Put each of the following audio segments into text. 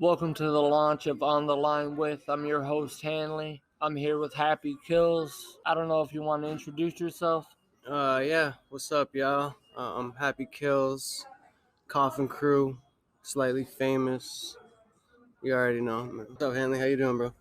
Welcome to the launch of On the Line With. I'm your host, Hanley. I'm here with Happy Killzzz. I don't know if you want to introduce yourself. Yeah. What's up, y'all? I'm Happy Killzzz, Coffin Crue, Slightly Famous. You already know. What's up, Hanley? How you doing, bro?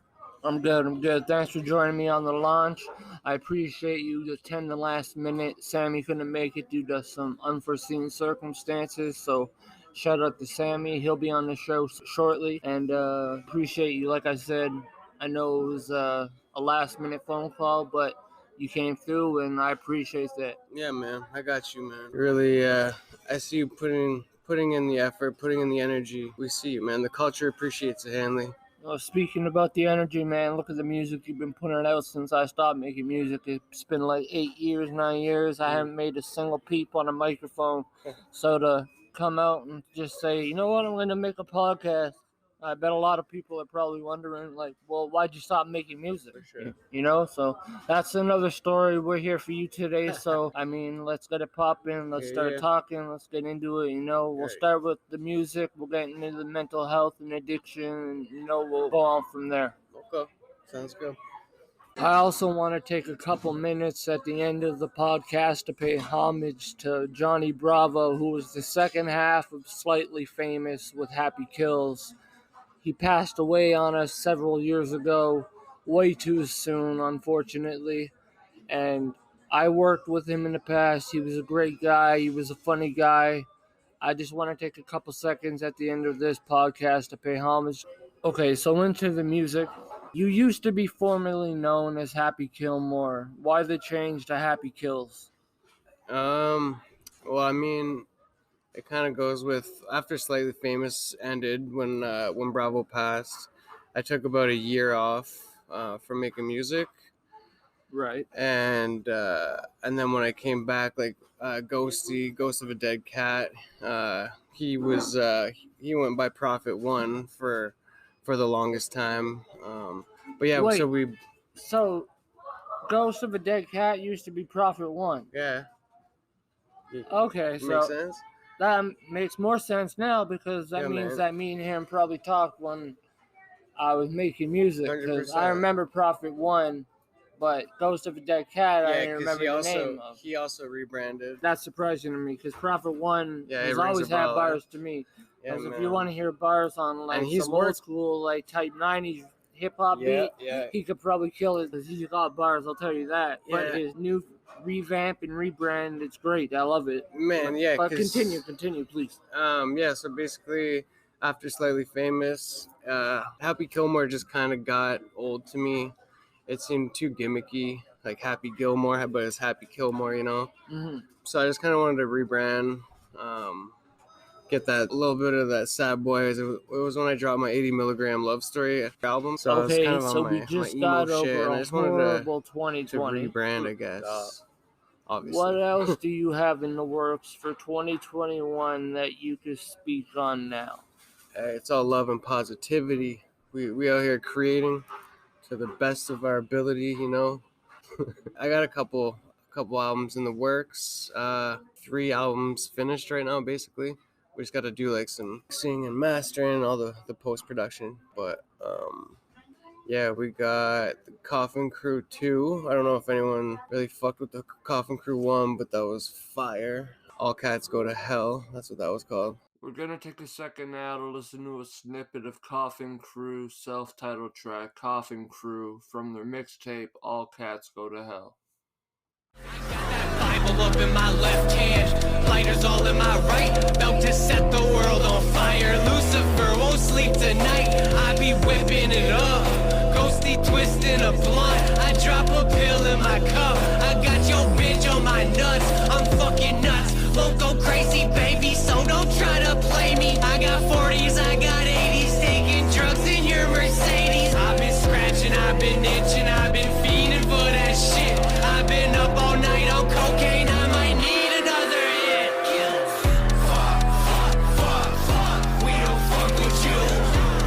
I'm good. Thanks for joining me on the launch. I appreciate you attending the last minute. Sammy couldn't make it due to some unforeseen circumstances, so shout out to Sammy. He'll be on the show shortly, and appreciate you. Like I said, I know it was a last minute phone call, but you came through, and I appreciate that. Yeah, man. I got you, man. Really, I see you putting in the effort, putting in the energy. We see you, man. The culture appreciates it, Hanley. Speaking about the energy, man, look at the music you've been putting out since I stopped making music. It's been like 8 years, 9 years. I haven't made a single peep on a microphone. So to come out and just say, you know what, I'm going to make a podcast. I bet a lot of people are probably wondering, like, well, why'd you stop making music? For sure. You know, so that's another story. We're here for you today. So, I mean, let's get it popping. Let's start talking. Let's get into it. You know, we'll start with the music. We'll get into the mental health and addiction. And, you know, we'll go on from there. Okay. Sounds good. I also want to take a couple minutes at the end of the podcast to pay homage to Johnny Bravo, who was the second half of Slightly Famous with Happy Killzzz. He passed away on us several years ago, way too soon, unfortunately. And I worked with him in the past. He was a great guy. He was a funny guy. I just want to take a couple seconds at the end of this podcast to pay homage. Okay, so into the music. You used to be formerly known as Happy Killmore. Why the change to Happy Killzzz? Well, I mean, it kind of goes with after Slightly Famous ended when Bravo passed. I took about a year off from making music, Right. and then when I came back, like Ghost of a Dead Cat, he went by Prophet One for the longest time. But yeah, wait, so Ghost of a Dead Cat used to be Prophet One. Yeah. Okay, so makes sense. That makes more sense now because that means that me and him probably talked when I was making music. Because I remember Prophet One, but Ghost of a Dead Cat, I didn't remember the name of. He also rebranded. That's surprising to me because Prophet One has always had bars to me. Because if you want to hear bars on like some old school, like type 90s hip hop beat, he could probably kill it because he's got bars, I'll tell you that. Yeah. But his new revamp and rebrand, it's great. I love it. Man, yeah. But continue, please. So basically, after Slightly Famous, Happy Killmore just kind of got old to me. It seemed too gimmicky, like Happy Gilmore, but it's Happy Killmore, you know? Mm-hmm. So I just kind of wanted to rebrand, get that little bit of that sad boy. It was when I dropped my 80 milligram love story album. So okay, I was kind of so on we just got over a horrible 2020. To rebrand, I guess. Obviously. What else do you have in the works for 2021 that you could speak on now? It's all love and positivity. We out here creating to the best of our ability, you know. I got a couple albums in the works. 3 albums finished right now, basically. We just got to do like some mixing and mastering, all the post-production. But yeah, we got the Coffin Crue 2. I don't know if anyone really fucked with the Coffin Crue 1, but that was fire. All Cats Go to Hell. That's what that was called. We're going to take a second now to listen to a snippet of Coffin Crue's self-titled track, Coffin Crue, from their mixtape, All Cats Go to Hell. Bible up in my left hand, lighters all in my right, about to set the world on fire. Lucifer won't sleep tonight, I be whipping it up, ghosty twisting a blunt, I drop a pill in my cup, I got your bitch on my nuts, I'm fucking nuts, won't go crazy baby, so don't try to play me. I got 40s, I got 80s, taking drugs in your Mercedes. I've been scratching, I've been itching, I've been fiending for that shit. I've been up all night on cocaine, I might need another hit. Fuck, we don't fuck with you.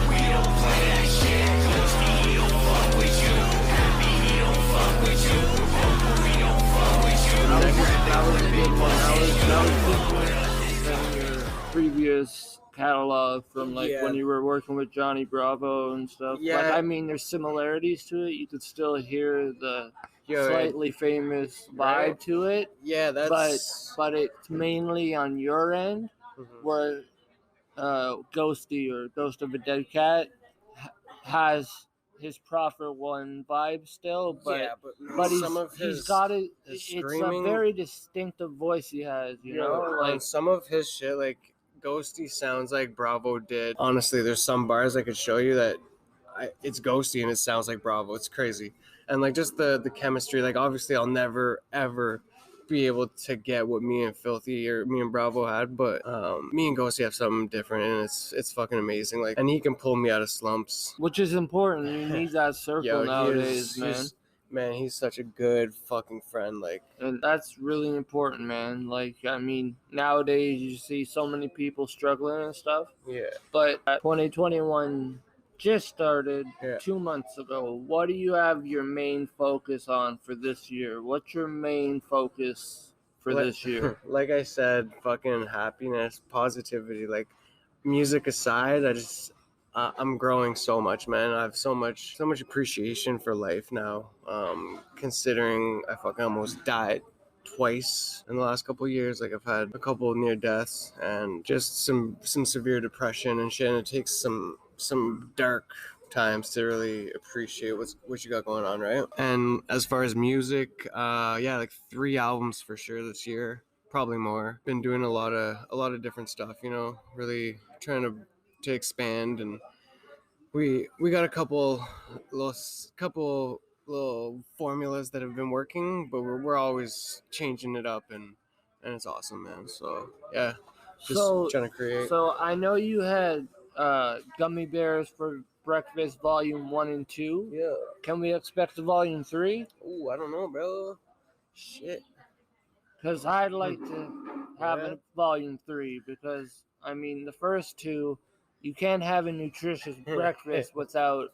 We don't play that shit. Ghosty, he don't fuck with you. Happy, he don't fuck with you. We don't fuck with you. That was from like when you were working with Johnny Bravo and stuff. Yeah. Like, I mean, there's similarities to it. You could still hear the slightly famous vibe to it. Yeah, that's. But it's mainly on your end, where Ghosty or Ghost of a Dead Cat has his Prophet One vibe still, but he's got it. It's a very distinctive voice he has, you know. Like some of his shit, like Ghosty sounds like Bravo did. Honestly, there's some bars I could show you that it's Ghosty and it sounds like Bravo. It's crazy, and like just the chemistry. Like obviously, I'll never ever be able to get what me and Filthy or me and Bravo had, but me and Ghosty have something different, and it's fucking amazing. Like, and he can pull me out of slumps, which is important. You need that circle nowadays, man. He's such a good fucking friend. Like, and that's really important, man. Like, I mean, nowadays you see so many people struggling and stuff. Yeah. But 2021 just started 2 months ago. What do you have your main focus on for this year? What's your main focus for this year? Like I said, fucking happiness, positivity. Like, music aside, I'm growing so much, man. I have so much appreciation for life now. Considering I fucking almost died twice in the last couple of years. Like, I've had a couple of near deaths and just some severe depression and shit. And it takes some dark times to really appreciate what you got going on, right? And as far as music, like 3 albums for sure this year, probably more. Been doing a lot of different stuff, you know, really trying to expand, and we got a couple little formulas that have been working, but we're always changing it up, and it's awesome, man. So yeah, trying to create. So I know you had Gummy Bears for Breakfast Volume 1 and 2. Yeah. Can we expect a Volume 3? Ooh, I don't know, bro. Shit. Because I'd like to have a Volume 3, because, I mean, the first 2, you can't have a nutritious breakfast without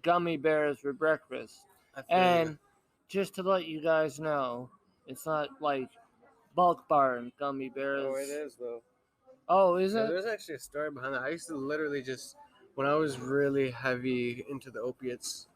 Gummy Bears for breakfast. And just to let you guys know, it's not like Bulk Bar and Gummy Bears. Oh, it is, though. Oh, is it? There's actually a story behind that. I used to literally just, when I was really heavy into the opiates,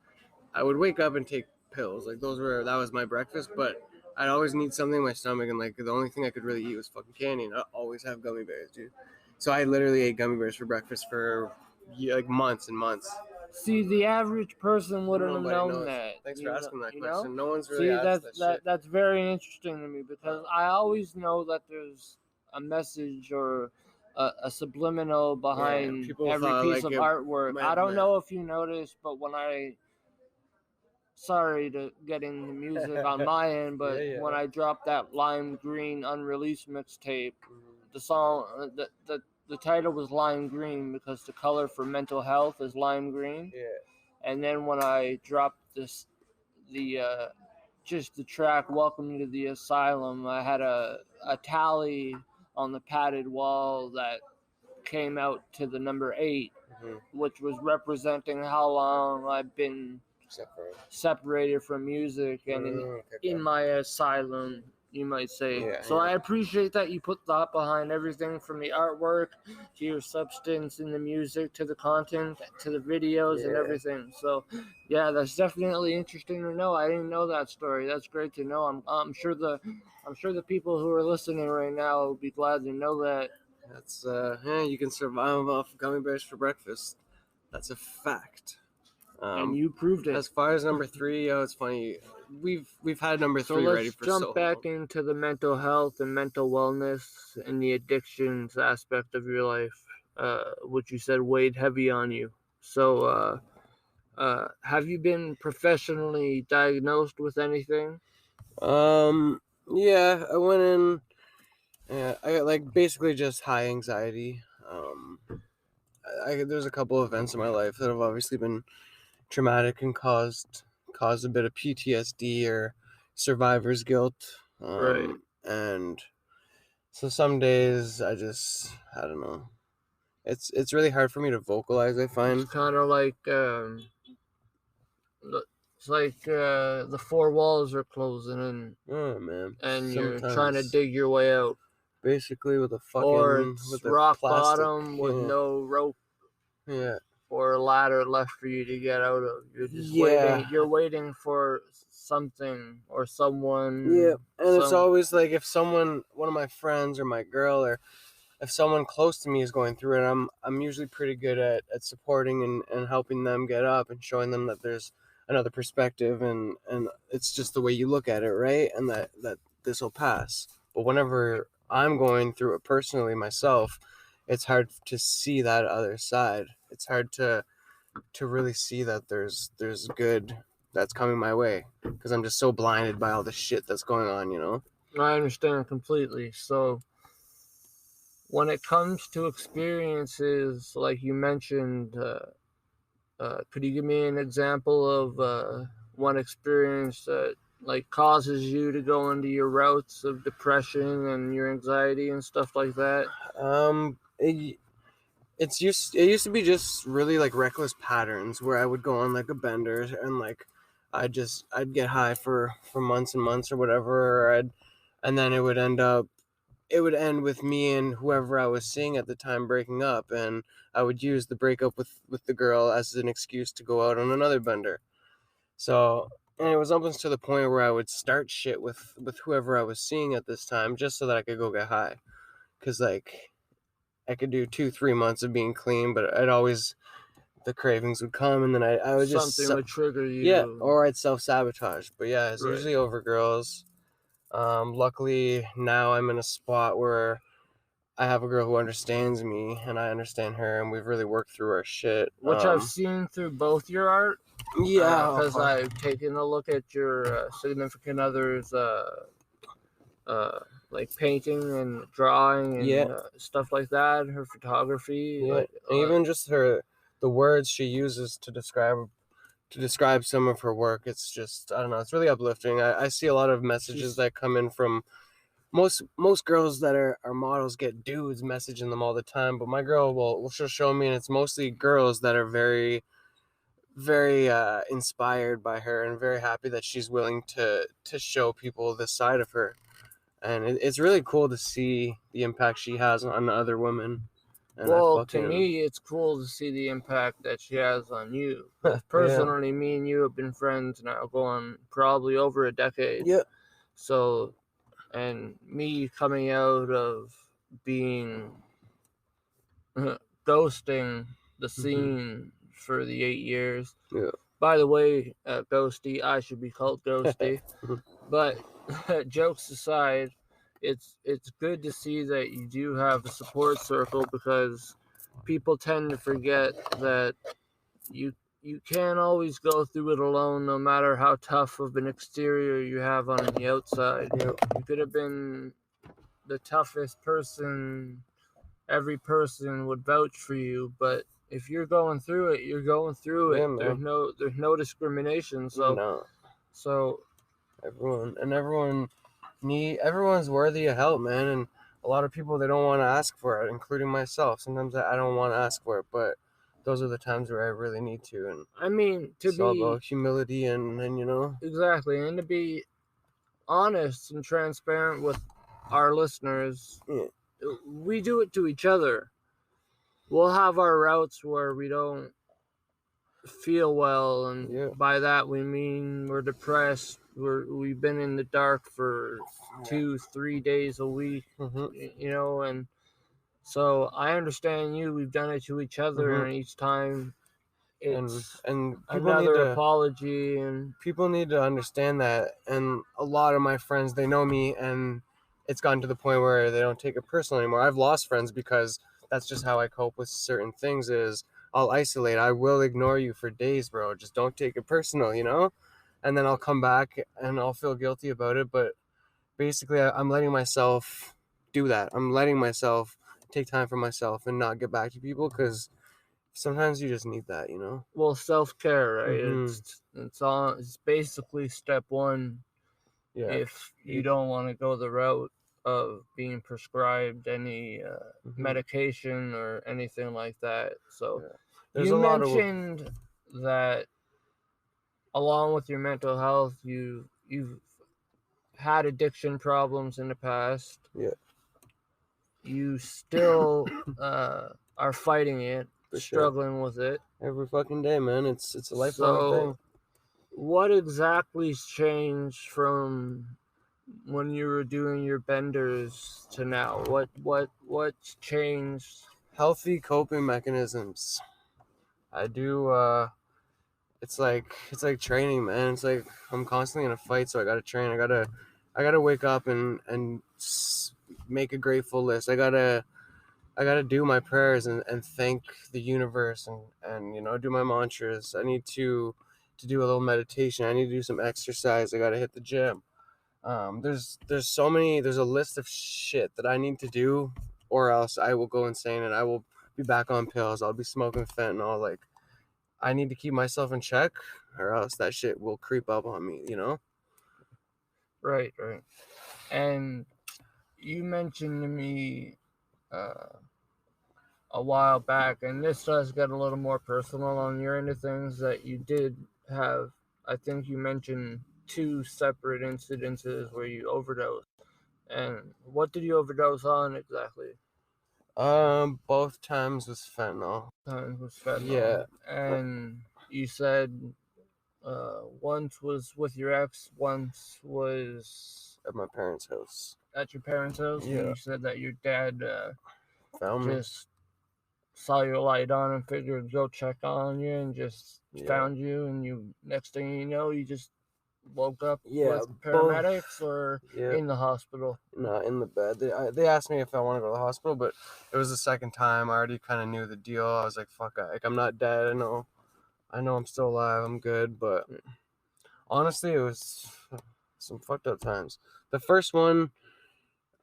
I would wake up and take pills. Like, that was my breakfast, but I'd always need something in my stomach, and like the only thing I could really eat was fucking candy, and I'd always have gummy bears, dude. So I literally ate gummy bears for breakfast for like months and months. See, the average person wouldn't have known knows. that. Thanks for asking that question. Know? No one's really asked that shit. That's very interesting to me, because I always know that there's a message or a subliminal behind every piece of artwork. I don't know if you noticed, but sorry to getting the music on my end, but when I dropped that Lime Green unreleased mixtape, the song, the title was Lime Green because the color for mental health is lime green. Yeah. And then when I dropped the track Welcome to the Asylum, I had a tally on the padded wall that came out to the number 8, which was representing how long I've been separated from music and in my asylum, you might say. I appreciate that you put thought behind everything, from the artwork to your substance in the music to the content to the videos and everything. So yeah, that's definitely interesting to know. I didn't know that story. That's great to know. I'm sure the people who are listening right now will be glad to know that. That's you can survive off gummy bears for breakfast. That's a fact. And you proved it. As far as number 3, it's funny. We've had number 3 ready for so long. Let's jump back into the mental health and mental wellness and the addictions aspect of your life, which you said weighed heavy on you. So, have you been professionally diagnosed with anything? Yeah, I went in. I got like basically just high anxiety. There's a couple of events in my life that have obviously been traumatic and caused a bit of PTSD or survivor's guilt. Right. And so some days I don't know. It's really hard for me to vocalize, I find. It's kind of like it's like the 4 walls are closing in. Oh man. And you're trying to dig your way out. basically, with a fucking or it's with a rock plastic. bottom with no rope Yeah. or a ladder left for you to get out of. You're just Yeah. waiting. You're waiting for something or someone. Yeah, and it's always like if someone, one of my friends or my girl, or if someone close to me is going through it, I'm usually pretty good at supporting and helping them get up and showing them that there's another perspective, and it's just the way you look at it, right? And that this will pass. But whenever I'm going through it personally myself, it's hard to see that other side. It's hard to really see that there's good that's coming my way, because I'm just so blinded by all the shit that's going on, you know? I understand completely. So when it comes to experiences, like you mentioned, could you give me an example of one experience that like causes you to go into your routes of depression and your anxiety and stuff like that? It used to be just really like reckless patterns where I would go on like a bender and like I'd get high for months and months or whatever, and then it would end with me and whoever I was seeing at the time breaking up, and I would use the breakup with the girl as an excuse to go out on another bender. So, and it was almost to the point where I would start shit with whoever I was seeing at this time just so that I could go get high, because like I could do 2-3 months of being clean, but the cravings would come, and then I would just something would trigger you. Yeah, or I'd self-sabotage. But yeah, it's Right. usually over girls. Luckily now I'm in a spot where I have a girl who understands me and I understand her, and we've really worked through our shit. Which I've seen through both your art. Yeah, because I've taken a look at your significant other's like painting and drawing and stuff like that. Her photography, like, and even just the words she uses to describe some of her work. It's just, I don't know, it's really uplifting. I see a lot of messages that come in from most girls that are models get dudes messaging them all the time, but my girl will show me, and it's mostly girls that are very, very inspired by her and very happy that she's willing to show people this side of her. And it's really cool to see the impact she has on other women. And well, to me, it's cool to see the impact that she has on you. Personally, me and you have been friends now going probably over a decade. Yeah. So, and me coming out of being ghosting the scene for the 8 years. Yeah. By the way, Ghosty, I should be called Ghosty. But jokes aside, it's good to see that you do have a support circle, because people tend to forget that you can't always go through it alone, no matter how tough of an exterior you have on the outside. Yeah. You could have been the toughest person, every person would vouch for you, but if you're going through it, you're going through it. Yeah, there's no discrimination. So everyone's worthy of help, man. And a lot of people, they don't want to ask for it, including myself. Sometimes I don't want to ask for it, but those are the times where I really need to. And I mean, it's all about humility and you know. Exactly, and to be honest and transparent with our listeners, we do it to each other. We'll have our routes where we don't feel well, and by that we mean we're depressed. We've been in the dark for 2-3 days a week, you know, and so I understand you. We've done it to each other, and each time it's and another apology, and people need to understand that. And a lot of my friends, they know me, and it's gotten to the point where they don't take it personal anymore. I've lost friends because that's just how I cope with certain things. Is I'll isolate. I will ignore you for days, bro. Just don't take it personal, you know? And then I'll come back and I'll feel guilty about it. But basically, I'm letting myself do that. I'm letting myself take time for myself and not get back to people, because sometimes you just need that, you know? Well, self-care, right? It's basically step one. Yeah. If you don't want to go the route of being prescribed any medication or anything like that. So you mentioned that along with your mental health, you've had addiction problems in the past. Yeah. you still are fighting it, For sure. struggling with it. Every fucking day, man. It's a lifelong So, thing. what exactly's changed from when you were doing your benders to now? What's changed? Healthy coping mechanisms. I do. It's like training, man. It's like I'm constantly in a fight, so I gotta train. I gotta wake up and make a grateful list. I gotta do my prayers and thank the universe and you know, do my mantras. I need to do a little meditation. I need to do some exercise. I gotta hit the gym. There's a list of shit that I need to do, or else I will go insane and I will be back on pills. I'll be smoking fentanyl. Like, I need to keep myself in check, or else that shit will creep up on me, you know? Right. And you mentioned to me a while back, and this does get a little more personal on your end of things, that you did have, I think you mentioned 2 separate incidences where you overdosed. And what did you overdose on exactly? Both times was fentanyl. Yeah. And you said once was with your ex, once was At my parents' house. at your parents' house. Yeah. And you said that your dad Found me. just saw your light on and figured go check on you, and just found you, and you, next thing you know, you just woke up with paramedics or in the hospital. No, in the bed. They asked me if I want to go to the hospital, but it was the second time. I already kind of knew the deal. I was like, fuck, I'm not dead. I know I'm still alive. I'm good. But honestly, it was some fucked up times. The first one,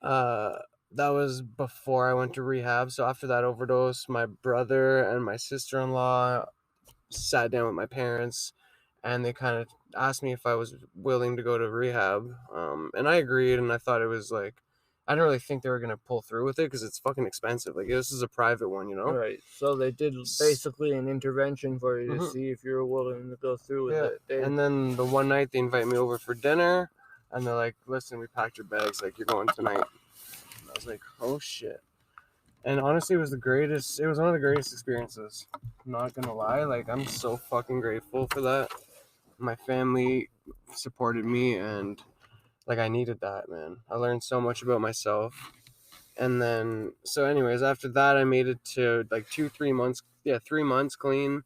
that was before I went to rehab. So after that overdose, my brother and my sister-in-law sat down with my parents, and they kind of asked me if I was willing to go to rehab. And I agreed, and I thought it was like, I didn't really think they were going to pull through with it because it's fucking expensive. Like, this is a private one, you know? Right. So they did basically an intervention for you to see if you were willing to go through with it. And then the one night they invite me over for dinner, and they're like, listen, we packed your bags. Like, you're going tonight. And I was like, oh, shit. And honestly, it was one of the greatest experiences. I'm not going to lie. Like, I'm so fucking grateful for that. My family supported me, and like, I needed that, man. I learned so much about myself. And then, so anyways, after that, I made it to like 3 months. Yeah, 3 months clean,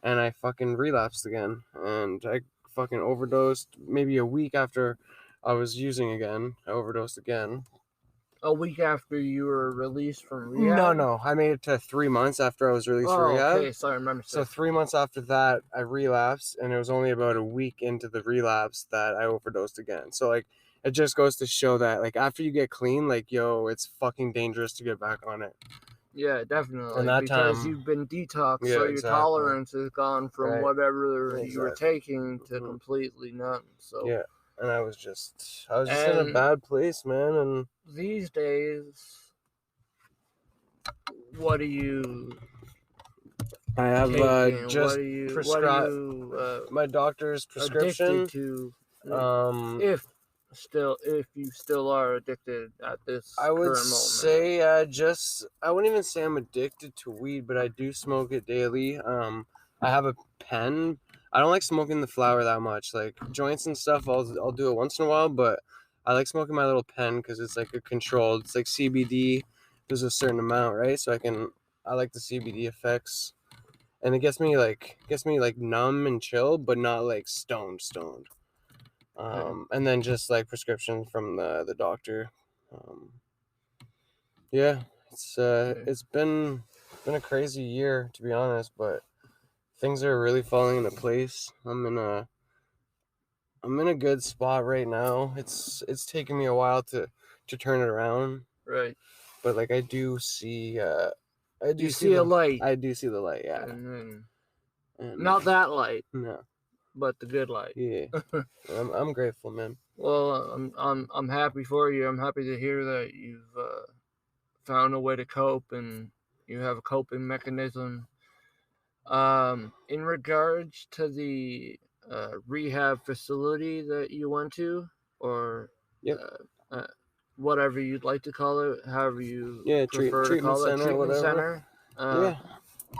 and I fucking relapsed again. And I fucking overdosed maybe a week after I was using again. I overdosed again. A week after you were released from rehab? No. I made it to 3 months after I was released from rehab. Okay, sorry, I remember. So 3 months after that, I relapsed, and it was only about a week into the relapse that I overdosed again. So, like, it just goes to show that, like, after you get clean, like, yo, it's fucking dangerous to get back on it. Yeah, definitely. And that because time, you've been detoxed, so your tolerance has gone from whatever you were taking to completely none. So yeah, and I was just in a bad place, man. And these days, what do you? I have just prescribed my doctor's prescription to. If you still are addicted at this I would current moment. say I wouldn't even say I'm addicted to weed, but I do smoke it daily. I have a pen. I don't like smoking the flower that much. Like, joints and stuff, I'll do it once in a while, but I like smoking my little pen because it's like a controlled. It's like CBD. There's a certain amount, right? So I like the CBD effects, and it gets me like numb and chill, but not like stoned. And then just like prescription from the doctor. Yeah, it's been a crazy year, to be honest, but things are really falling into place. I'm in a good spot right now. It's taken me a while to turn it around. Right. But like, I do see a light. I do see the light, yeah. And not that light. No. But the good light. Yeah. I'm grateful, man. Well, I'm happy for you. I'm happy to hear that you've found a way to cope and you have a coping mechanism. In regards to the rehab facility that you went to, or whatever you'd like to call it, however you prefer to treatment call it, center, treatment whatever. center.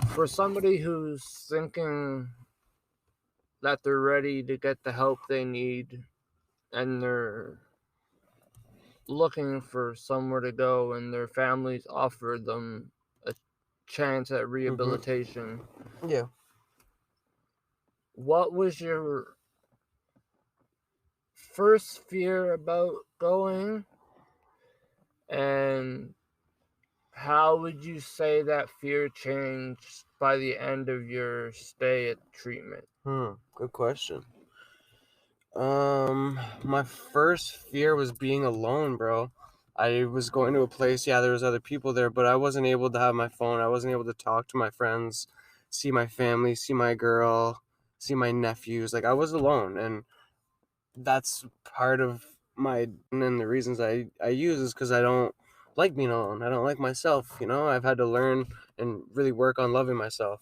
For somebody who's thinking that they're ready to get the help they need and they're looking for somewhere to go and their families offered them a chance at rehabilitation, Yeah. what was your first fear about going, and how would you say that fear changed by the end of your stay at treatment? Good question. My first fear was being alone, bro. I was going to a place, yeah, there was other people there, but I wasn't able to have my phone. I wasn't able to talk to my friends, see my family, see my girl, see my nephews. Like, I was alone, and that's part of my, and the reasons I use is because I don't like being alone. I don't like myself, you know? I've had to learn and really work on loving myself.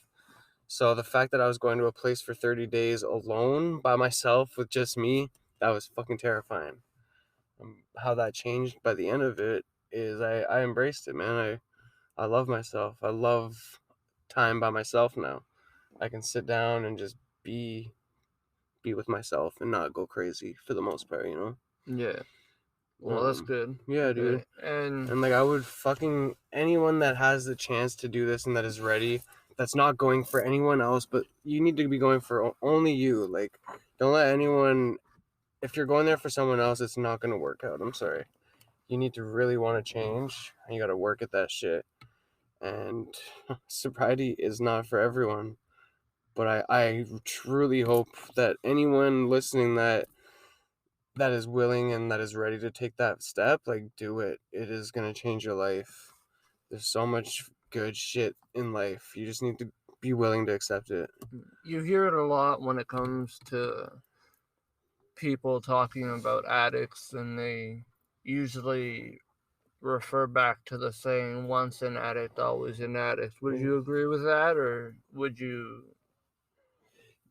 So the fact that I was going to a place for 30 days alone by myself with just me, that was fucking terrifying. How that changed by the end of it is I embraced it, man. I love myself. I love time by myself now. I can sit down and just be with myself and not go crazy for the most part, you know? Yeah. Well, that's good. Yeah, dude. And like, I would fucking, anyone that has the chance to do this and that is ready, that's not going for anyone else, but you need to be going for only you. Like, don't let anyone, if you're going there for someone else, it's not going to work out. I'm sorry. You need to really want to change, and you got to work at that shit. And sobriety is not for everyone, but I truly hope that anyone listening that is willing and that is ready to take that step, like, do it. It is going to change your life. There's so much good shit in life. You just need to be willing to accept it. You hear it a lot when it comes to people talking about addicts, and they usually refer back to the saying, once an addict, always an addict. Would you agree with that, or would you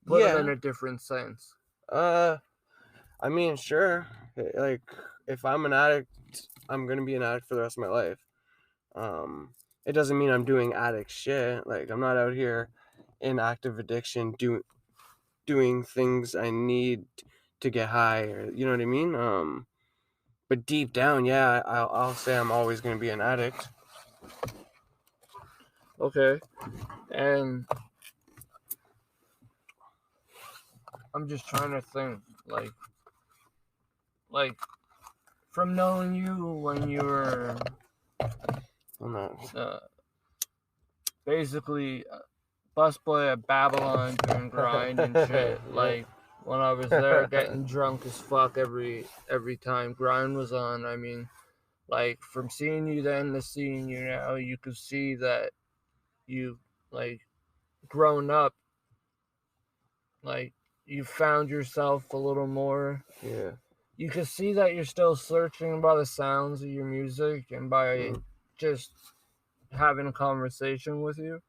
put it in a different sense? I mean, sure. Like, if I'm an addict, I'm gonna be an addict for the rest of my life. It doesn't mean I'm doing addict shit. Like, I'm not out here in active addiction doing things I need to get high, or, you know what I mean? But deep down, yeah, I'll say I'm always gonna be an addict. Okay. And I'm just trying to think, like from knowing you when you were basically busboy at Babylon doing grind and shit. Like, when I was there getting drunk as fuck every time grind was on. I mean, like, from seeing you then to seeing you now, you could see that you've, like, grown up. Like, you found yourself a little more. Yeah. You can see that you're still searching by the sounds of your music and by just having a conversation with you.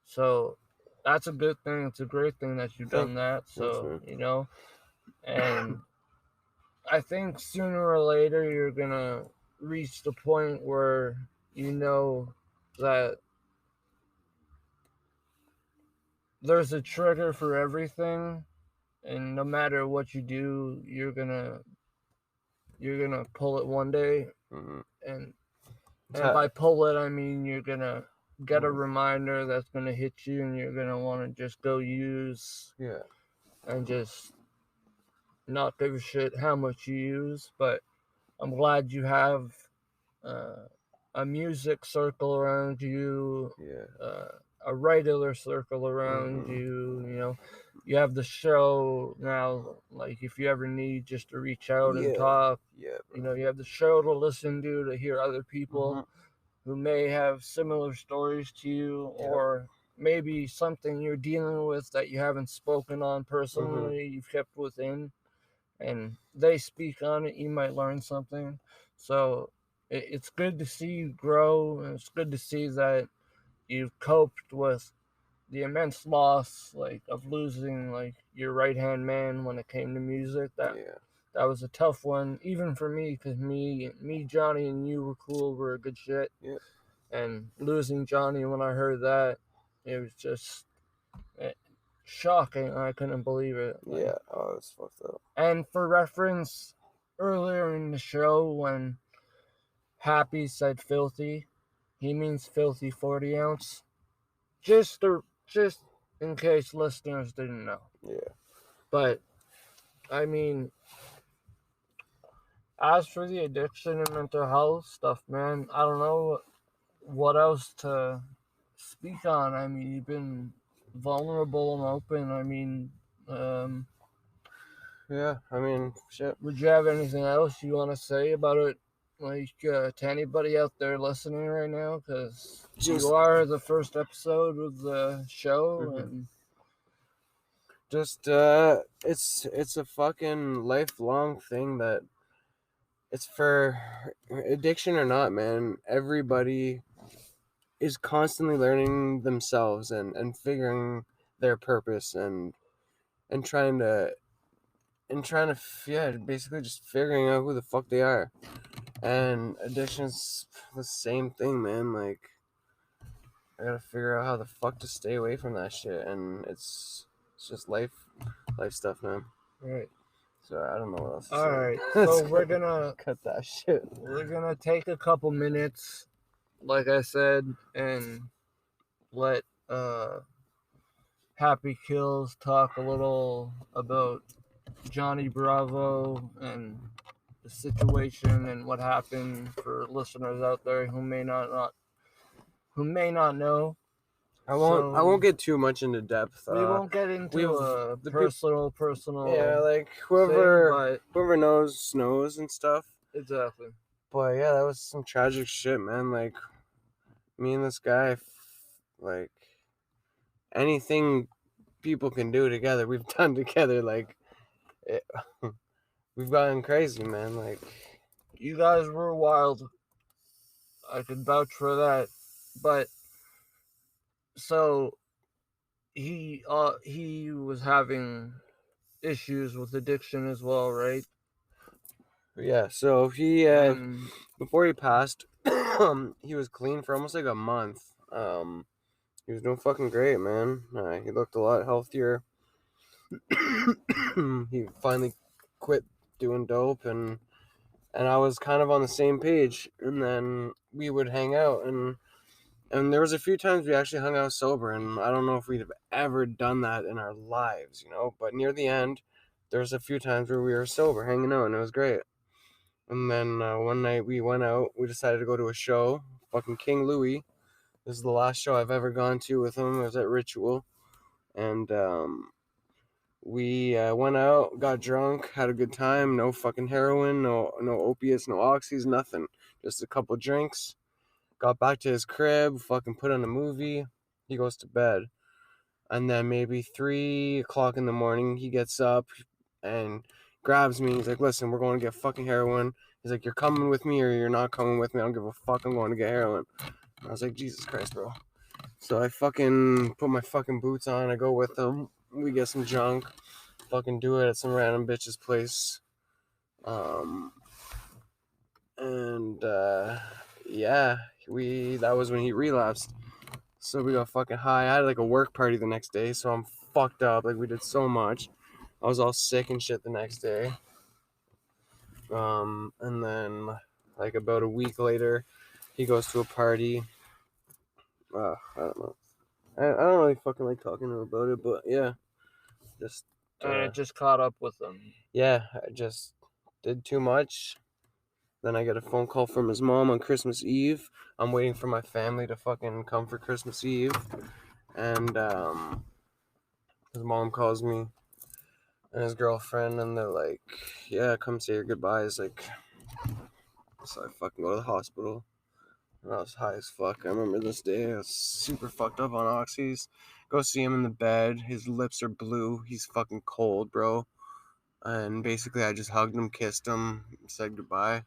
So that's a good thing. It's a great thing that you've done that. So, you know, and I think sooner or later you're going to reach the point where you know that there's a trigger for everything, and no matter what you do, you're gonna pull it one day. And by pull it, I mean you're gonna get a reminder that's gonna hit you, and you're gonna want to just go use and just not give a shit how much you use. But I'm glad you have a music circle around you, a regular circle around you. You know, you have the show now. Like, if you ever need just to reach out and talk, you know, you have the show to listen to hear other people who may have similar stories to you, or maybe something you're dealing with that you haven't spoken on personally, you've kept within, and they speak on it. You might learn something. So it's good to see you grow, and it's good to see that you've coped with the immense loss, like, of losing, like, your right-hand man when it came to music. That that was a tough one, even for me, because me, Johnny, and you were cool. We're a good shit. Yeah. And losing Johnny, when I heard that, it was just shocking. I couldn't believe it. Like, Yeah. Oh, it's fucked up. and for reference, earlier in the show, when Happy said filthy, he means filthy 40 ounce. Just in case listeners didn't know. Yeah. But, I mean, as for the addiction and mental health stuff, man, I don't know what else to speak on. I mean, you've been vulnerable and open. I mean, Yeah. I mean, shit. would you have anything else you want to say about it, like, to anybody out there listening right now? Because you are the first episode of the show, and just it's a fucking lifelong thing that it's for addiction or not, man. Everybody is constantly learning themselves and figuring their purpose and trying to basically just figuring out who the fuck they are. And addiction's the same thing, man. Like, I gotta figure out how the fuck to stay away from that shit, and it's just life stuff, man. right. So I don't know what else to All say. right, so we're gonna cut that shit. We're gonna take a couple minutes, like I said, and let Happy Killzzz talk a little about Johnny Bravo and the situation and what happened for listeners out there who may not know. I won't get too much into depth. We won't get into the personal. Yeah, like thing, whoever knows and stuff. Exactly. But yeah, that was some tragic shit, man. Like, me and this guy, like, anything people can do together, we've done together. Like, we've gotten crazy, man. Like, you guys were wild. I can vouch for that. But so he was having issues with addiction as well, right? Yeah. So he before he passed, he was clean for almost like a month. He was doing fucking great, man. He looked a lot healthier. He finally quit doing dope, and I was kind of on the same page. And then we would hang out, and there was a few times we actually hung out sober, and I don't know if we'd have ever done that in our lives, you know. But near the end, there was a few times where we were sober, hanging out, and it was great. And then one night we went out. We decided to go to a show, fucking King Louis. This is the last show I've ever gone to with him. It was at Ritual. And we went out, got drunk, had a good time. No fucking heroin, no opiates, no oxys, nothing. Just a couple drinks. Got back to his crib, fucking put on a movie. He goes to bed. And then maybe 3 o'clock in the morning, he gets up and grabs me. He's like, listen, we're going to get fucking heroin. He's like, you're coming with me or you're not coming with me. I don't give a fuck. I'm going to get heroin. I was like, Jesus Christ, bro. So I fucking put my fucking boots on. I go with him. We get some junk. Fucking do it at some random bitch's place. Yeah, that was when he relapsed. So we got fucking high. I had like a work party the next day, so I'm fucked up. Like, we did so much. I was all sick and shit the next day. And then like about a week later, he goes to a party. I don't know. I don't really fucking like talking to him about it, but yeah. Just and it just caught up with him. Yeah, I just did too much. Then I get a phone call from his mom on Christmas Eve. I'm waiting for my family to fucking come for Christmas Eve. And his mom calls me and his girlfriend, and they're like, yeah, come say your goodbyes. Like, so I fucking go to the hospital. And I was high as fuck. I remember this day. I was super fucked up on oxys. Go see him in the bed. His lips are blue. He's fucking cold, bro. And basically I just hugged him, kissed him, said goodbye.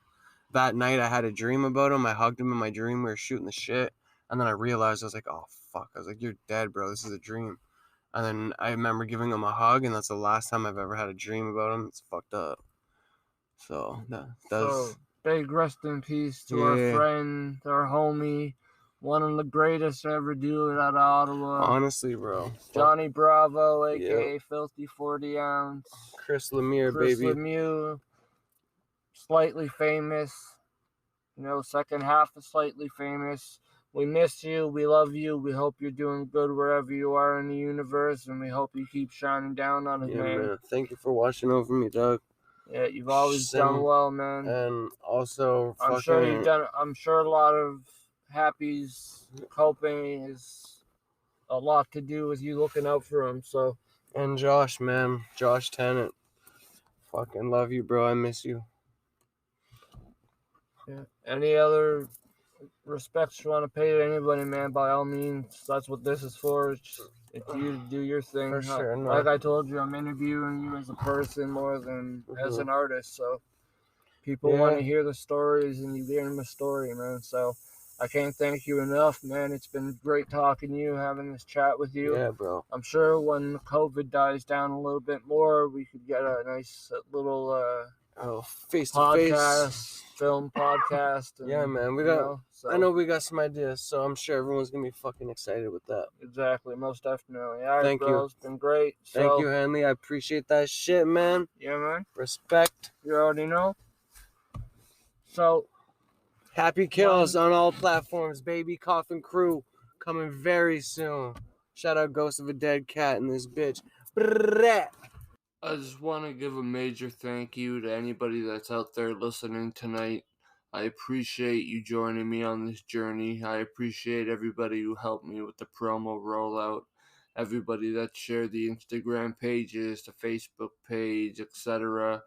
That night I had a dream about him. I hugged him in my dream. We were shooting the shit. And then I realized, I was like, oh, fuck. I was like, you're dead, bro. This is a dream. And then I remember giving him a hug, and that's the last time I've ever had a dream about him. It's fucked up. So So big rest in peace to our friend, our homie, one of the greatest to ever do it out of Ottawa. Honestly, bro. Johnny Bravo, aka Filthy 40 Ounce. Chris Lemieux, Chris baby. Lemieux, slightly famous. You know, second half of Slightly Famous. We miss you. We love you. We hope you're doing good wherever you are in the universe, and we hope you keep shining down on us, man. Thank you for watching over me, Doug. Yeah, you've always done well, man. And also, I'm sure a lot of Happy's coping is a lot to do with you looking out for him. So. And Josh, man, Josh Tennant, fucking love you, bro. I miss you. Yeah. Any other respects you want to pay to anybody, man? By all means, that's what this is for. It's you to do your thing. For sure. No. Like I told you, I'm interviewing you as a person more than as an artist. So people want to hear the stories, and you hear them a story, man. So I can't thank you enough, man. It's been great talking to you, having this chat with you. Yeah, bro. I'm sure when COVID dies down a little bit more, we could get a nice little face-to-face film podcast. And, yeah, man. I know we got some ideas, so I'm sure everyone's gonna be fucking excited with that. Exactly, most definitely. All right, Thank you. It's been great. Thank you, Henley. I appreciate that shit, man. Yeah, man. Respect. You already know. So, Happy Killlzzz on all platforms, baby. Coffin Crue coming very soon. Shout out Ghost of a Dead Cat in this bitch. I just want to give a major thank you to anybody that's out there listening tonight. I appreciate you joining me on this journey. I appreciate everybody who helped me with the promo rollout, everybody that shared the Instagram pages, the Facebook page, etc.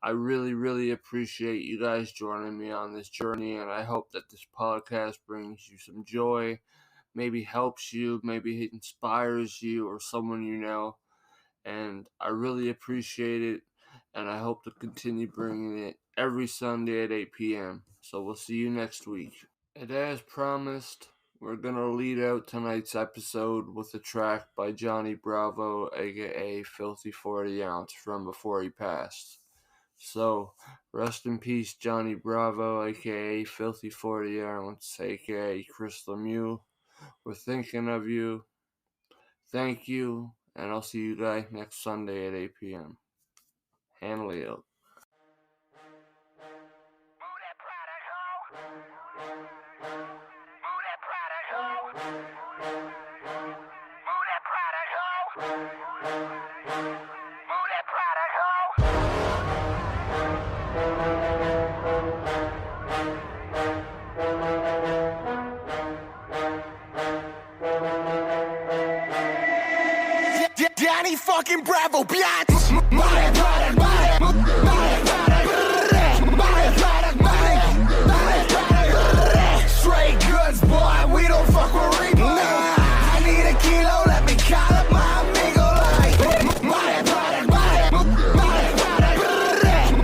I really, really appreciate you guys joining me on this journey, and I hope that this podcast brings you some joy, maybe helps you, maybe inspires you or someone you know. And I really appreciate it, and I hope to continue bringing it every Sunday at 8 p.m. So we'll see you next week. And as promised, we're going to lead out tonight's episode with a track by Johnny Bravo, a.k.a. Filthy 40 Ounce, from before he passed. So, rest in peace, Johnny Bravo, a.k.a. Filthy 40 Ounce, a.k.a. Chris Lemieux. We're thinking of you. Thank you. And I'll see you guys next Sunday at 8 p.m. Hanley out. Johnny fucking Bravo, biatch! Move that product, buy it! Move that product, straight goods, boy, we don't fuck with repo. Nah, I need a kilo, let me call up my amigo like buy that product, buy it!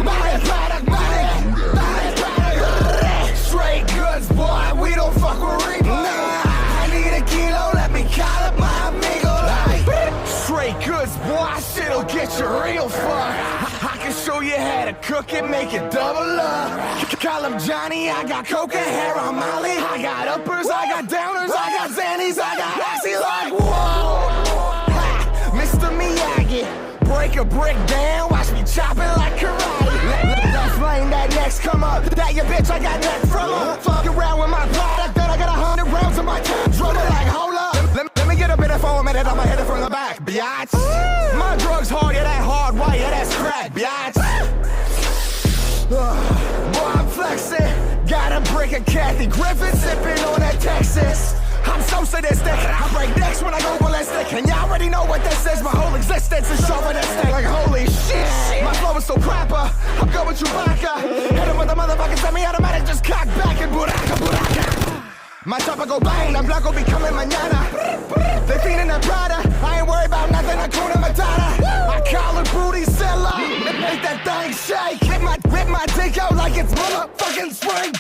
Buy that product, straight goods, boy, we don't fuck with repo. Nah, I need a kilo, let me call up my amigo like straight goods, boy, shit'll get you real far. I can show you how to cook it, make it double up. Call him Johnny, I got coca hair on Molly. I got uppers, I got downers, I got Xannies, I got Oxy like whoa. Ha, Mr. Miyagi, break a brick down, watch me chop it like karate. Left lane, that next come up, that your bitch, I got neck from her. Fuck around with my product, then I got 100 rounds in my time. Drummer like hold up. Let me get a bit of 4 minutes, I'ma hit it from the back, biatch. My drugs hard, yeah, that hard white, yeah, that's crack, biatch. Boy, I'm flexing, got a brick of Kathy Griffin sipping on that Texas. I'm so sadistic, I break necks when I go ballistic. And y'all already know what this is, my whole existence is chauvinistic. Like holy shit, my flow is so proper, I'm going Chewbacca. Hit him with a motherfucking semi-automatic, just cock back and buraka. My chopper go bang, I'm Blanco becoming mañana. They feeding that Prada, I ain't worried about nothing, Hakuna Matata. I call it booty seller, make that thing shake. Whip my dick out like it's motherfucking spring